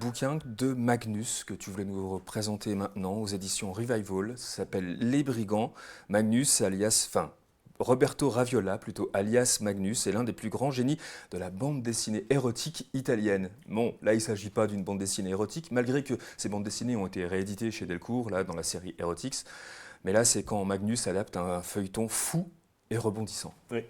bouquin de Magnus que tu voulais nous présenter maintenant aux éditions Revival. Ça s'appelle Les Brigands. Magnus, Roberto Raviola, plutôt alias Magnus, est l'un des plus grands génies de la bande dessinée érotique italienne. Bon, là, il ne s'agit pas d'une bande dessinée érotique, malgré que ces bandes dessinées ont été rééditées chez Delcourt, là, dans la série Erotix. Mais là, c'est quand Magnus adapte un feuilleton fou et rebondissant. Oui.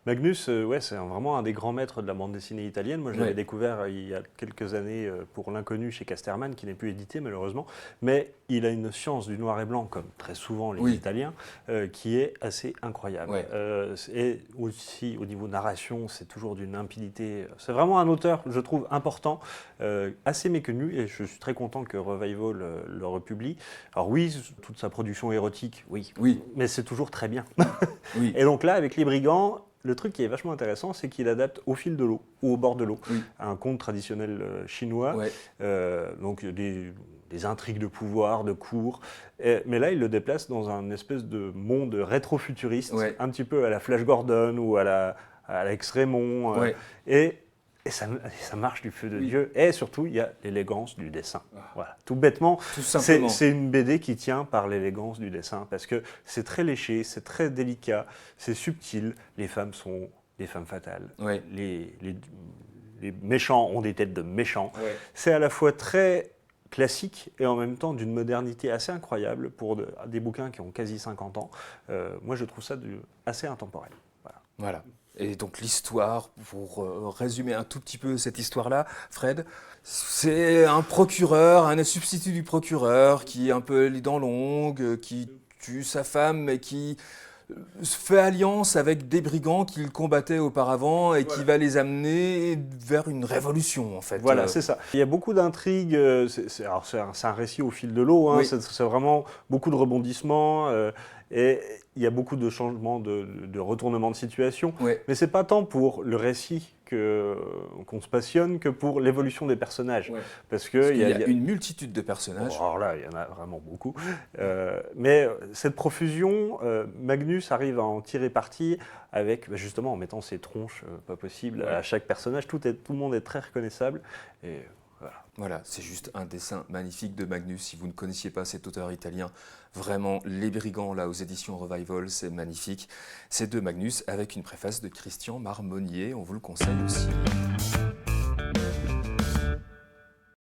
Magnus, c'est vraiment un des grands maîtres de la bande dessinée italienne. Moi, je l'avais découvert il y a quelques années pour L'Inconnu chez Casterman, qui n'est plus édité malheureusement. Mais il a une science du noir et blanc, comme très souvent les Italiens, qui est assez incroyable. Et aussi, au niveau narration, c'est toujours d'une limpidité. C'est vraiment un auteur, je trouve, important, assez méconnu. Et je suis très content que Revival le republie. Alors oui, toute sa production érotique, oui. Mais c'est toujours très bien. Et donc là, avec Les Brigands, le truc qui est vachement intéressant, c'est qu'il adapte au fil de l'eau ou au bord de l'eau un conte traditionnel chinois, donc des intrigues de pouvoir, de cour. Mais là, il le déplace dans un espèce de monde rétro-futuriste, un petit peu à la Flash Gordon ou à la X-Raymond. Et ça marche du feu de Dieu. Et surtout, il y a l'élégance du dessin. Voilà. Tout bêtement, c'est une BD qui tient par l'élégance du dessin. Parce que c'est très léché, c'est très délicat, c'est subtil. Les femmes sont des femmes fatales. Les méchants ont des têtes de méchants. C'est à la fois très classique et en même temps d'une modernité assez incroyable pour des bouquins qui ont quasi 50 ans. Moi, je trouve ça assez intemporel. Voilà. Et donc l'histoire, pour résumer un tout petit peu cette histoire-là, Fred, c'est un procureur, un substitut du procureur qui est un peu les dents longues, qui tue sa femme, mais qui fait alliance avec des brigands qu'il combattait auparavant et qui va les amener vers une révolution, en fait. Voilà, c'est ça. Il y a beaucoup d'intrigues, c'est un récit au fil de l'eau, c'est vraiment beaucoup de rebondissements, et il y a beaucoup de changements, de retournements de situation, mais c'est pas tant pour le récit qu'on se passionne que pour l'évolution des personnages. Parce qu'il y a une multitude de personnages. Alors là, il y en a vraiment beaucoup. Mais cette profusion, Magnus arrive à en tirer parti avec, justement, en mettant ses tronches pas possibles à chaque personnage. Tout le monde est très reconnaissable. Et voilà, c'est juste un dessin magnifique de Magnus. Si vous ne connaissiez pas cet auteur italien, vraiment, Les Brigands, là, aux éditions Revival, c'est magnifique. C'est de Magnus avec une préface de Christian Marmonnier. On vous le conseille aussi.